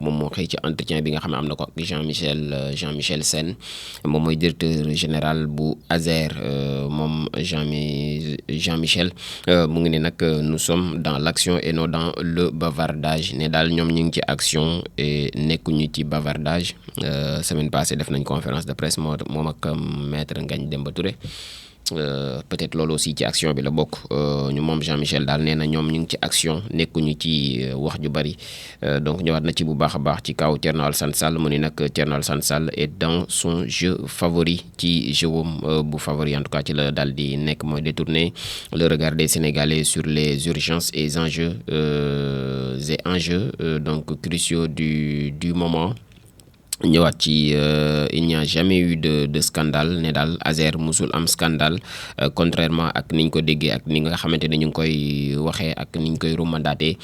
moom moo xëy ci entretien bi nga xam ne am na ko ak Jean Michel Sène moom mooy directeur général bu ASER moom Jean Michel mu ngi ne nag nous sommes dans l'action et non dans le bavardage ne daal ñoom ñu ngi ci action et nekkuñu ci bavardage semaine passée def nañ conférence de presse moom ak maître Ngagne Demba Touré. Peut-être loolu aussi ci action bi la bokk ñu moom Jean-Michel daal nee na ñoom ñu ngi ci action nekkuñu ci wax ju bari donc ñëwaat na ci bu baax a baax ci kaw Thierno Alassane Sall mu ni nag Thierno Alassane Sall est dans son jeu favori ci jeuwam bu favori en tout cas ci la daal di nekk mooy détourner le regard des Sénégalais sur les urgences et enjeux donc cruciaux du moment. ñëwaat ci il n'y a jamais eu de scandale ne daal ASER musul am scandale contrairement ak niñ ko déggee ak ni nga xamante ne ñu ngi koy waxee ak niñ koy rumandaatee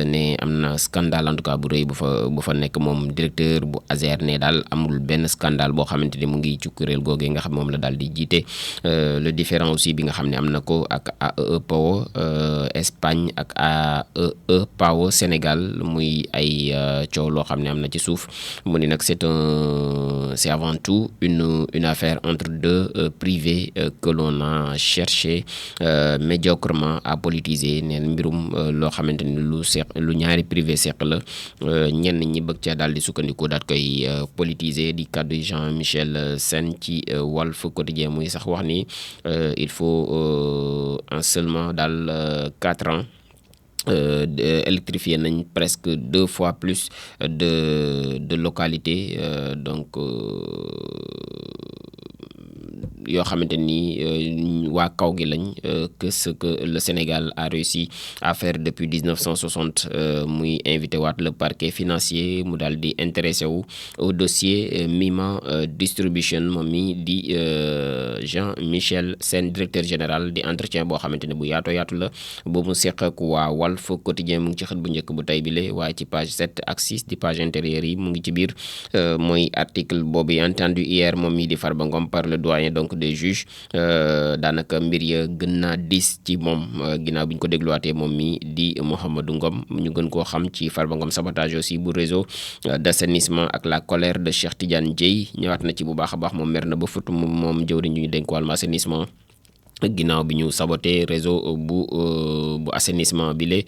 ne am na scandale en tout cas bu rëy bu fa nekk moom directeur bu ASER ne daal amul benn scandale boo xamante ne mu ngi ci kuréel googee nga xam moom la daal di jiite le différent aussi bi nga xam ne am na ko ak AEE Power Espagne ak AEE Power Sénégal muy ay coow loo xam ne am na ci suuf mu ni nag c'est avant tout une affaire entre deux privés que l'on a cherché médiocrement à politiser neen mbirum loo xamante ni lu ñaari privé seq la ñenn ñi bëgg ca daal di sukkandiku daat koy politiser di kàddu Jean-Michel Sène ci Walf Quotidien muy sax wax ni il faut en seulement daal 4 ans électrifié nañ presque 2 fois plus de localités donc yoo xamante ni waa kaw gi lañ que ce que le Sénégal a réussi à faire depuis 1960 muy invité waat le parquet financier mu daal di intéressé wu au dossier Mima Distribution moom mi di Jean-Michel Sène directeur général di entretien boo xamante ne bu yaatu la boobu mu seq ak waa Walf Quotidien mu ngi ci xët bu njëkk bu tey bile waaye ci page 7 ak 6 di page intérieure yi mu ngi ci biir mooy article boobu entendu hier moom mi di Farba Ngom par le doyen donc des juges daanaka mbir ya gën naa diis ci moom ginnaaw bi ñu ko dégluwaatee moom mi di Mouhamadou Ngom ñu gën koo xam ci Farba Ngom sabotage aussi bu réseau d'assainissement ak la colère de Cheikh Tidiane Dièye ñëwaat na ci bu baax a baax moom mer na ba fut moom jëwriñ ñu dénk wàllum assainissement ginnaaw bi ñu saboté réseau bu assainissement bi le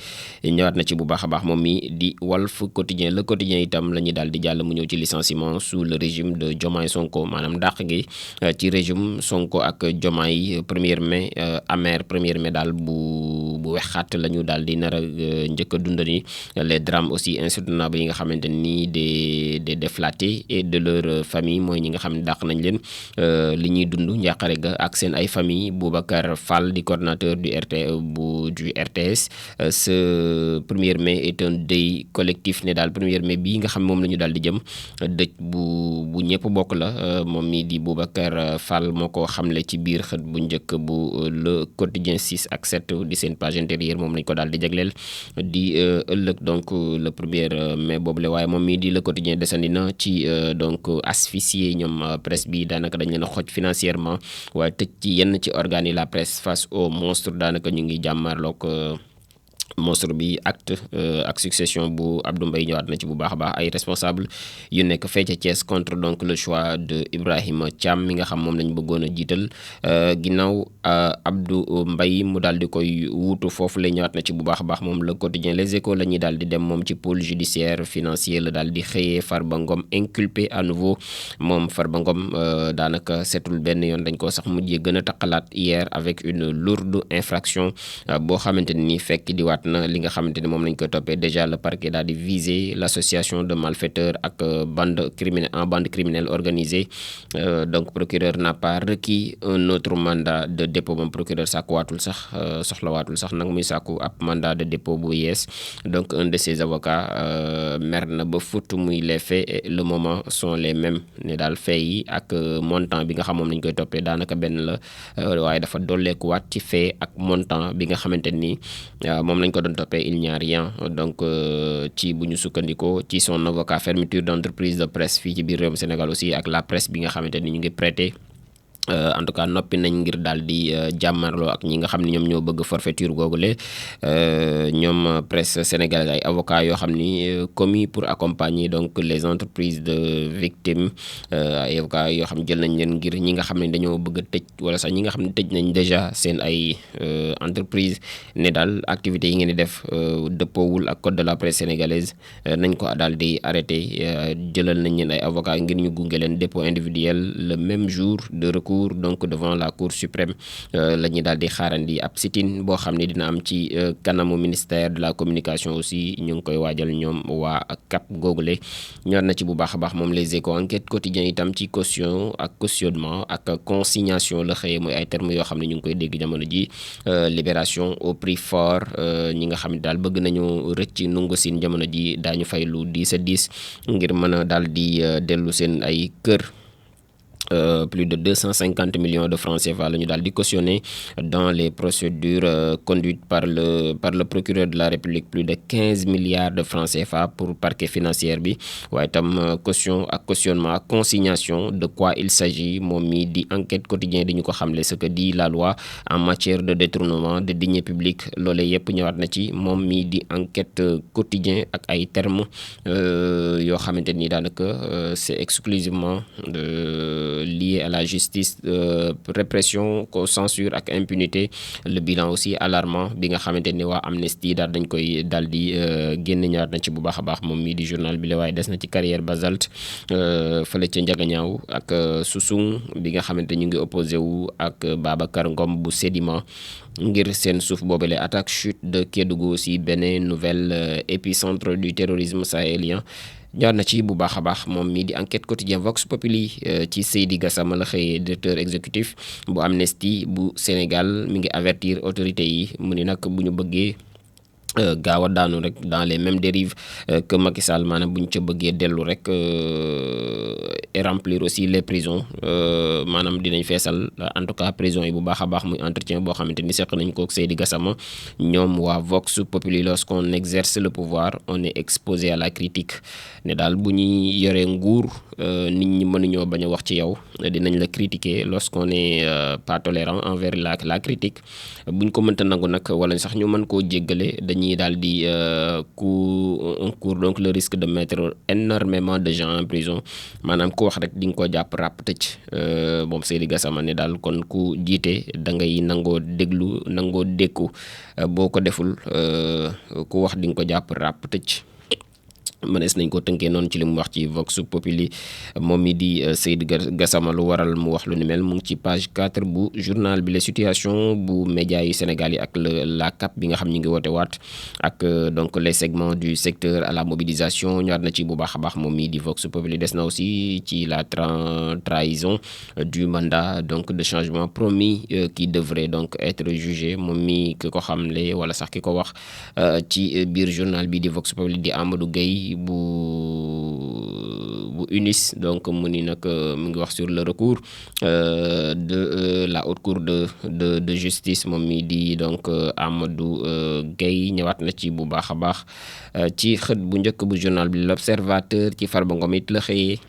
ñëwaat na ci bu baax a baax moom mi di Walf Quotidien le quotidien itam la ñuy daal di jàll mu ñëw ci licenciement sous le régime de Diomaye Sonko maanaam dàq gi ci régime Sonko ak Diomaye 1er mai amer 1er mai daal bu wexaat la ñu daal di nar a njëkk a dundani les drames aussi insoutenables yi nga xamante ni des déflatés et de leur famille mooy ñi nga xam ne dàq nañ leen li ñuy dund njàqare ga ak seen ay famille Boubacar Fall di coordonnateur du RTS ce 1er mai est un deuil collectif ne daal 1er mai bii nga xam moom la ñu daal di jëm dëj bu ñëpp bokk la moom mi di Boubacar Fall moo ko xamle ci biir xët bu njëkk bu le quotidien 6 ak 7 di seen page intérieure moom lañ ko daal di jagleel di ëllëg donc le 1er mai boobule waaye moom mi di le quotidien desandi na ci donc asphyxier ñoom presse bi daanaka dañ leen a xoj financièrement waaye tëj ci yenn ci organes la presse face au monstre daanaka ñu ngi jàmmarloog monstre bi acte ak succession bu Abdou Mbaye ñëwaat na ci bu baax a baax ay responsable yu nekk fee ca Thiès contre donc le choix de Ibrahima Thiam mi nga xam moom lañ bëggoon a jiital ginnaaw Abdou Mbaye mu daal di koy wuutu foofu la ñëwaat na ci bu baax a baax moom le quotidien les échos la ñuy daal di dem moom ci pôle judiciaire financier la daal di xëyee Farba Ngom inculpé à nouveau moom Farba Ngom daanaka setul benn yoon dañ ko sax mujjee gën a taqalaat hier avec une lourde infraction boo xamante ni fekk di waat na li nga xamante ne moom lañ ko toppee déjà le parquet daal di viser l'association de malfaiteurs ak bande criminelle organisée donc procureur n'a pas requis un autre mandat de dépôt moom procureur sàkkuwaatul sax soxlawaatul sax nag muy sàkku ab mandat de dépôt bu yees donc un de ses avocats mer na ba fut muy les faits et le moment sont les mêmes ne daal faits yi ak montant bi nga xam moom lañ koy toppee daanaka benn la waaye dafa dolleekuwaat ci fait ak montant bi nga xamante ni moom lañ ko doon toppee il n'y a rien donc ci bu ñu sukkandikoo ci son avocat fermeture d'entreprise de presse fii ci biir réewum Sénégal aussi ak la presse bi nga xamante ni ñu ngi prêter en tout cas noppi nañ ngir daal di jàmmarloo ak ñi nga xam ne ñoom ñoo bëgg forfaiture googule ñoom presse sénégalaise ay avocats yoo xam ni commis pour accompagner donc les entreprises de victimes ay avocats yoo xam jël nañ leen ngir ñi nga xam ne dañoo bëgg a tëj wala sax ñi nga xam ne tëj nañ déjà seen ay entreprise ne daal activités yi ngeen di def dëppoowul ak code de la presse sénégalaise nañ ko daal di arrêté jëlal nañ leen ay avocats ngir ñu gunge leen dépôt individuel le même jour de recours donc devant la cour suprême la ñuy daal di xaarandi ab sit-in boo xam ne dina am ci kanamu ministère de la communication aussi ñu ngi koy waajal ñoom waa CAP googule ñor na ci bu baax a baax moom les Échos enquête quotidien itam ci caution ak cautionnement ak consignation la xëyee mooy ay termes yoo xam ne ñu ngi koy dégg jamono ji libération au prix fort ñi nga xam ne daal bëgg nañu rëcc nungu siin jamono ji daañu fay lu 10 à 10 ngir mën a daal di dellu seen ay kër. Plus de 250 millions de francs CFA la ñu daal di cautionné dans les procédures conduites par le procureur de la République plus de 15 milliards de francs CFA pour parquet financier bi waaye itam caution ak cautionnement ak consignation de quoi il s'agit moom mi di enquête quotidien di ñu ko xamle ce que dit la loi en matière de détournement de deniers publics loolee yëpp ñëwaat na ci moom mi di enquête quotidien ak ay termes yoo xamante ni daanaka c'est exclusivement lié à la justice répression censure ak impunité le bilan aussi alarmant bi nga xamante ni waa Amnesty daal dañ koy daal di génn ñaar na ci bu baax a baax moom mii di journal bi la waaye des na ci carrière basalte fële ca Njagañaaw ak Susung bi nga xamante ñu ngi opposé wu ak Babacar Ngom bu Sedima ngir seen suuf boobale attaque chute de Kédougou aussi beneen nouvelle épicentre du terrorisme sahélien jaar na ci bu baax a baax moom mii di enquête quotidien Vox Populi ci Seydi Gassama la xëyee directeur exécutif bu Amnesty bu Sénégal mi ngi avertir autorités yi mu ni nag bu ñu bëggee gaaw a daanu rek dans les mêmes dérives que Macky Sall maanaam bu ñu ca bëggee dellu rek et remplir aussi les prisons maanaam dinañ feesal en tout cas prison yi bu baax a baax muy entretien boo xamante ni seq nañ ko ak Seydi Gassama ñoom waa Vox Populi lorsqu'on exerce le pouvoir on est exposé à la critique ne daal bu ñuy yoree nguur nit ñi mënuñoo bañ a wax ci yow dinañ la critiquer lorsqu'on est pas tolérant envers la critique buñ ko mënta nangu nag wala sax ñu mën koo jéggale dañuy daal di on court donc le risque de mettre énormément de gens en prison maanaam ku wax rek di nga ko jàpp ràpp tëj moom Seydi Gassama ne daal kon ku jiite da ngay nangoo déglu nangoo dékku boo ko deful ku wax di nga ko jàpp ràpp tëj mënees nañ ko tënkee noonu ci li mu wax ci Vox Populi moom mi di Seydi Gassama lu waral mu wax lu ni mel mu ngi ci page 4 bu journal bi la situation bu média yi Sénégal yi ak la CAP bi nga xam ñu ngi woote waat ak donc les segments du secteur à la mobilisation ñëwaat na ci bu baax a baax moom mi di Vox Populi des na aussi ci la trahison du mandat donc de changement promis qui devrait donc être jugé moom mi ki ko xamle wala sax ki ko wax ci biir journal bi di Vox Populi di Amadou Gueye bu UNIS donc mu ni nag mu ngi wax sur le recours de la haute cour de justice moom mi di donc Amadou Gueye ñëwaat na ci bu baax a baax ci xët bu njëkk bu journal bi l'Observateur ci Farba Ngom it la xëyee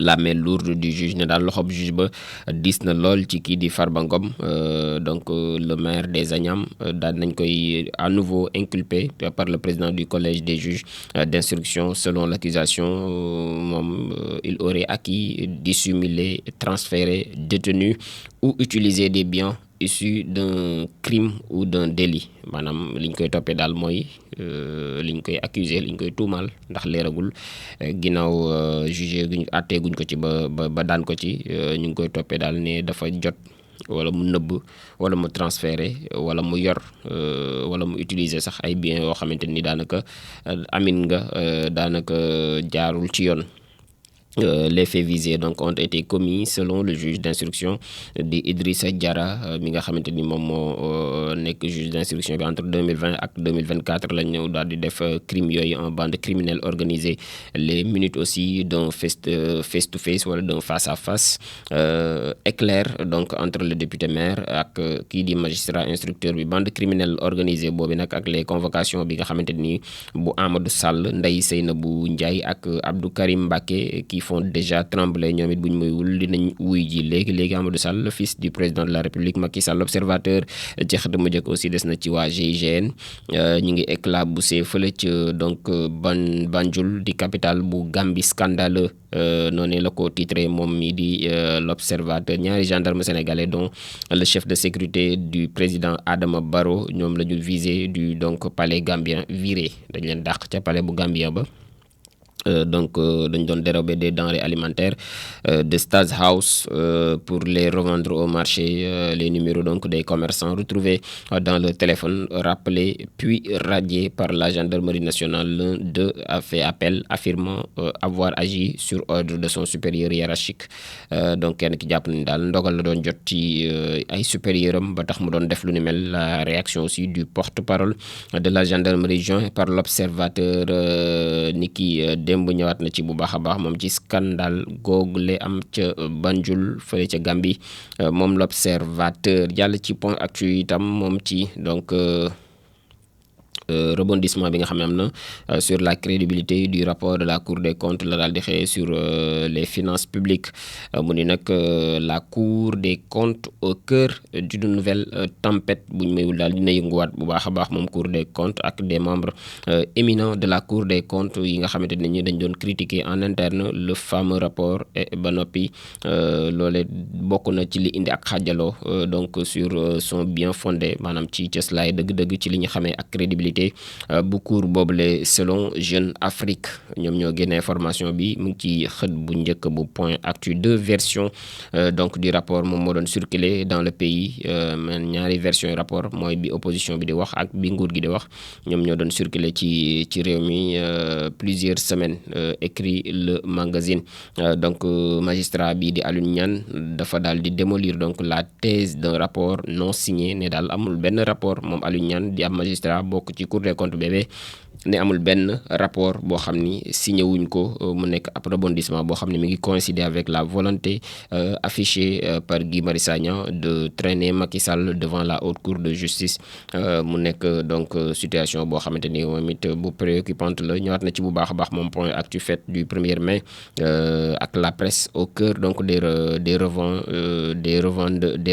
la main lourde du juge ne daal loxob juge ba diis na lool ci kii di Farba Ngom donc le maire des Agnam daal nañ koy à nouveau inculpé par le président du collège des juges d'instruction selon l'accusation moom il aurait acquis, dissimulé, transféré, détenu ou utilisé des biens issu d'un crime ou d'un délit maanaam liñ koy toppee daal mooy liñ koy accuser liñ koy tuumaal ndax leeragul ginnaaw jugé guñ àttee guñ ko ci ba daan ko ci ñu ngi koy toppee daal ne dafa jot wala mu nëbb wala mu transféré wala mu yor wala mu utiliser sax ay biens yoo xamante ni daanaka amin nga daanaka jaarul ci yoon. Les faits visés donc ont été commis selon le juge d'instruction di Idrissa Diarra mi nga xamante ni moom moo nekk juge d'instruction bi entre 2020 ak 2024 lañ ñëw daal di def crime yooyu en bande criminelle organisée les minutes aussi d'un face to face wala d'un face à face éclair donc entre le député maire ak kii di magistrat instructeur bi bande criminelle organisée boobu nag ak les convocations bi nga xamante ni bu Amadou Sall Ndeye Seynabou Ndiaye ak Abdou Karim Mbacké qui font déjà trembler ñoom it bu ñu moywul dinañ wuy ji léegi Amadou Sall le fils du président de la République Macky Sall l'Observateur ci xët mu njëkk aussi des na ci waa GIGN ñu ngi éclaboussé fële ci donc Banjul di capitale bu Gambie scandaleux noonu la ko titré moom mi di l'Observateur. ñaari gendarme sénégalais dont le chef de sécurité du président Adama Barrow ñoom la ñu visé du donc palais gambien viré dañ leen dàq ca palais bu gambien ba. Donc dañ doon dérober des denrées alimentaires de State House pour les revendre au marché. Les numéros donc des commerçants retrouvés dans le téléphone rappelés puis radiés par la gendarmerie nationale. L'un d'eux a fait appel affirmant avoir agi sur ordre de son supérieur hiérarchique. Donc kenn ki jàpp nañ daal ndogal la doon jot ci ay supérieur am ba tax mu doon def lu ni mel. La réaction aussi du porte-parole de la gendarmerie joint par l'Observateur ni ki démb ñëwaat na ci bu baax a baax moom ci scandale google am ca Banjul fële ca Gambie moom l'Observateur. Jàll ci point actu itam moom ci donc rebondissement bi nga xam ne am na sur la crédibilité du rapport de la Cour des comptes la daal di xëy sur les finances publiques mu ni nag la Cour des comptes au cœur d'une nouvelle tempête bu ñu mayul daal dina yënguwaat bu baax a baax moom Cour des comptes ak des membres éminents de la Cour des comptes yi nga xamante ne ñi dañ doon critiquer en interne le fameux rapport et ba noppi loole bokk na ci li indi ak xaajaloo donc sur son bien fondé maanaam ci cëslaay dëgg-dëgg ci li ñu xamee ak crédibilité bu cour boobule selon Jeune Afrique ñoom ñoo génne information bi mu ngi ci xët bu njëkk bu point actu. Deux versions donc du rapport moom moo doon circuler dans le pays man ñaari version rapport mooy bi opposition bi di wax ak bi nguur gi di wax ñoom ñoo doon circuler ci réew mi plusieurs semaines écrit le magazine. Donc magistrat bi di Alioune Niane dafa daal di démolir donc la thèse d'un rapport non signé ne daal amul benn rapport moom Alioune Niane di am magistrat bokk ci Cour des comptes bébé ne amul benn rapport boo xam ni signé wuñ ko mu nekk ab rebondissement boo xam ne mi ngi coïncider avec la volonté affichée par Guy Marius Sagna de traîner Macky Sall devant la haute cour de justice. mu nekk donc situation boo xamante ni moom it bu préoccupante la. ñëwaat na ci bu baax a baax moom point actu fête du 1er mai ak la presse au cœur donc des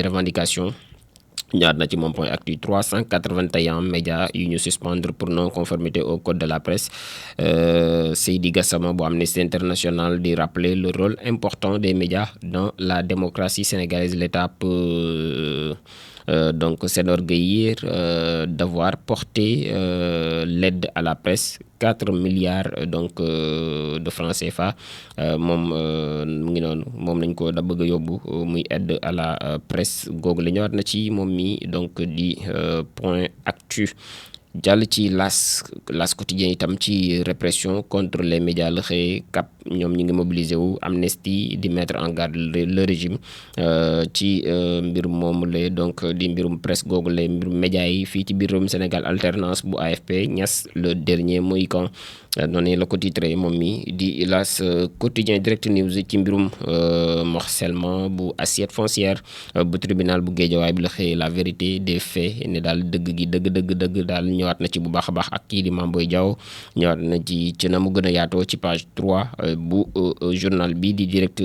revendications. ñaar na ci moom point actu 381 médias yu ñu suspendre pour non conformité au code de la presse. Seydi Gassama bu Amnesty International di rappeler le rôle important des médias dans la démocratie sénégalaise. L'État peut donc s'enorgueillir d'avoir porté l'aide à la presse 4 milliards donc de francs CFA moom mu ngi noonu moom lañ ko da bëgg a yóbbu muy aide à la presse googu la ñëwaat na ci moom mi donc di point actu. jàll ci las quotidien itam ci répression contre les médias la xëy CAP ñoom ñi ngi mobilisé wu Amnesty di mettre en garde le régime ci mbir moomu la donc di mbirum presse googu la mbirum médias yi fii ci biir réewum Sénégal alternance bu AFP Niass le dernier mohican noonu la ko titré moom mi di las quotidien direct news ci mbirum morcellement bu assiette foncière bu tribunal bu Guédiawaye bi la xëy la vérité des faits ne daal dëgg gi dëgg daal ñëwaat na ci bu baax a baax ak kii di Mame Boye Diao ñëwaat na ci na mu gën a yaatoo ci page 3 bu journal bi di direct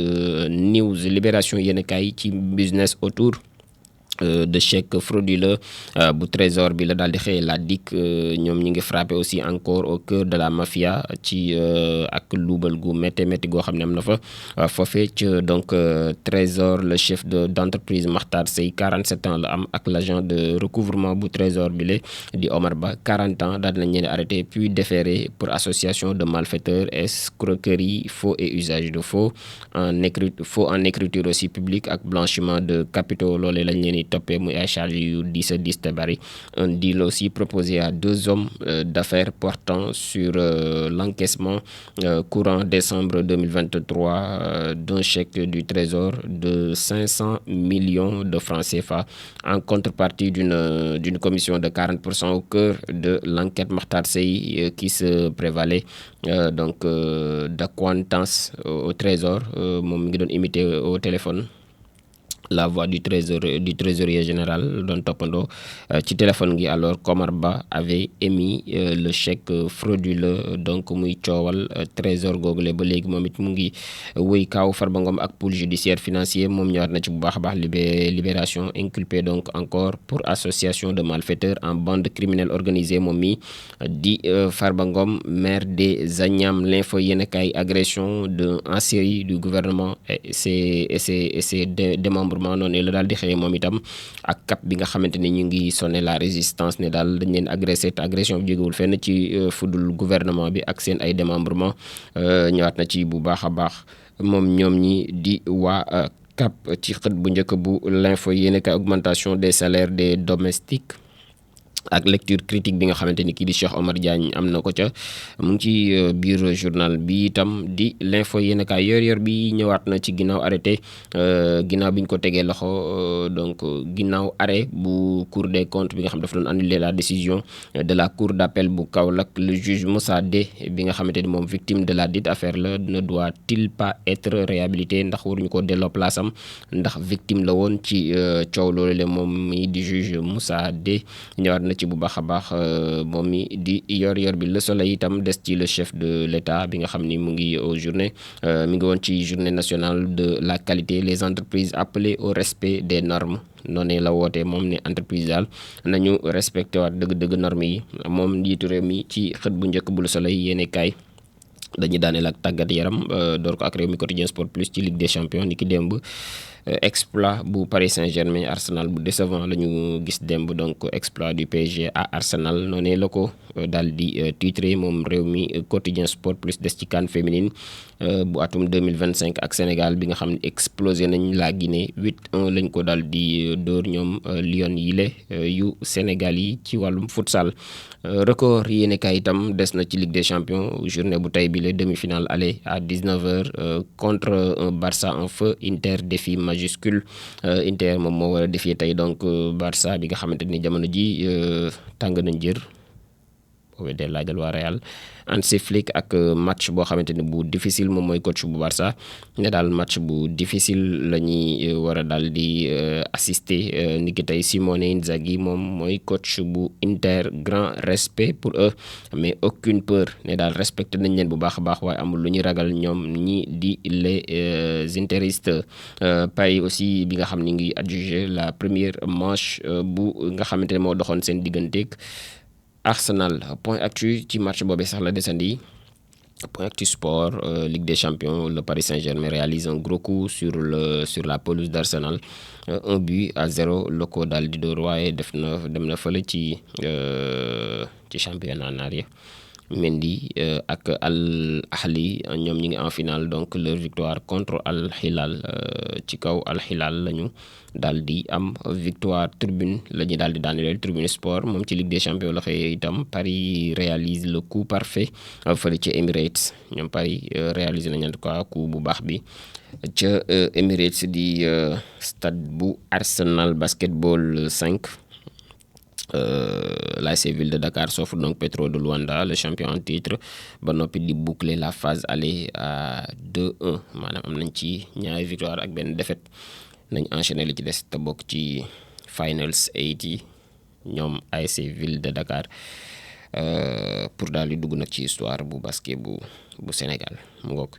news. Libération yéen kaay ci business autour de chèque frauduleux bu trésor bi la daal di xëy la DIC ñoom ñi ngi frappé aussi encore au cœur de la mafia ci ak luubal gu métti goo xam ne am na fa foofee ci donc trésor le chef d'entreprise Makhtar Sey 47 ans la am ak l'agent de recouvrement bu trésor bi la di Omar Ba 40 ans daal dinañ leen arrêté puis déféré pour association de malfaiteurs, escroquerie, faux et usage de faux en écriture aussi publique ak blanchiment de capitaux loolee lañ leen toppee muy ay charges yu diis te bari. Un deal aussi proposé à 2 hommes d'affaires portant sur l'encaissement courant décembre 2023 d'un chèque du trésor de 500 millions de francs CFA en contrepartie d'une commission de 40% au cœur de l'enquête. Makhtar Sey qui se prévalait donc d'accointance au trésor moom mi ngi doon imité au téléphone la voix du trésorier général doon toppandoo ci téléphone gi alors qu'Omar Ba avait émis le chèque frauduleux donc muy coowal trésor googule ba léegi moom it mu ngi wëy kaaw Farba Ngom ak pôle judiciaire financier moom ñëwaat na ci bu baax a baax libération inculpé donc encore pour association de malfaiteurs en bande criminelle organisée moom mi di Farba Ngom maire des Agnam l'info yéenekaay agression en série du gouvernement et ses démembrements noonu la daal di xëyee moom itam ak cap bi nga xamante ni ñu ngi sonné la résistance ne daal dañ leen agressé te agression bi jógewul fenn ci fudul gouvernement bi ak seen ay démembrement ñëwaat na ci bu baax a baax moom ñoom ñi di waa cap ci xët bu njëkk bu l'info yéene ka augmentation des salaires des domestiques ak lecture critique bi nga xamante ni kii di Cheikh Omar Diagne am na ko ca mu ngi ci biir journal bi itam di l'info yéen kaay yor bi ñëwaat na ci ginnaaw arrêté ginnaaw bi ñu ko tegee loxo donc ginnaaw arrêt bu cour des comptes bi nga xam dafa doon annuler la décision de la cour d'appel bu Kaolack le juge Moussa D bi nga xamante ni moom victime de la dite affaire la ne doit-il pas être réhabilité ndax waruñu ko delloo place am ndax victime la woon ci coow loolu le moom mi di juge Moussa D ñëwaat na ci bu baax a baax moom mi di yor bi Le Soleil itam des ci le chef de l'État bi nga xam ni mu ngi au journée mi ngi woon ci journée nationale de la qualité les entreprises appelées au respect des normes noonu la wootee moom ne entreprise daal nañu respecté waat dëgg-dëgg normes yi moom njiitu réew mi ci xët bu njëkk bu Le Soleil yéene kaay dañuy daaneel ak tàggat yaram door ko ak réew mi quotidien sport plus ci Ligue des champions ni ki démb exploit bu Paris Saint-Germain Arsenal bu décevant la ñu gis démb donc exploit du PSG à Arsenal noonu la ko daal di titré moom réew mi quotidien sport plus des ci CAN féminine bu atum 2025 ak Sénégal bi nga xam ne explosé nañ la Guinée 8-1 lañ ko daal di dóor ñoom Lion yile yu Sénégal yi ci wàllum futsal record yéene kaay itam des na ci Ligue des champions journée bu tey bi la demi-finale aller à 19h contre un Barça en feu Inter défi majuscule Inter moom moo war a défier tey donc Barça bi nga xamante ni jamono ji tàng nañ jër boobee dee laajal waa Real Hansi Flick ak match boo xamante ni bu difficile moom mooy coach bu Barça ne daal match bu difficile la ñuy war a daal di assister ni ki tey Simone Inzaghi moom mooy coach bu Inter grand respect pour eux mais aucune peur ne daal respecté nañ leen bu baax a baax waaye amul lu ñuy ragal ñoom ñi di les interistes Paris aussi bi nga xam ni ngi adjugé la première manche bu nga xamante ne moo doxoon seen digganteeg Arsenal point actu ci match boobee sax la desandi point actu sport Ligue des champions le Paris Saint-Germain réalise un gros coup sur la pelouse d'Arsenal 1-0 la ko daal di door waaye dem na fële ci championnat naar ya Mendy ak Al Ahli ñoom ñi ngi en finale donc leur victoire contre Al Hilal ci kaw Al Hilal lañu daal di am victoire tribune la ñu daal di daaneel tribune sport moom ci Ligue des champions la xëy itam Paris réalise le coup parfait fële ci Emirates ñoom Paris réalisé nañ en tout cas coup bu baax bi ca Emirates di stade bu Arsenal basketball 5. l'AS Ville de Dakar s'offre donc Petro de Luanda le champion en titre ba noppi di boucler la phase aller à 2-1 maanaam am nañ ci ñaari victoire ak benn défaite nañ enchaîner li ci des te bokk ci finals 8 yi ñoom AS Ville de Dakar pour daal di dugg nag ci histoire bu basket bu Sénégal mu ngoog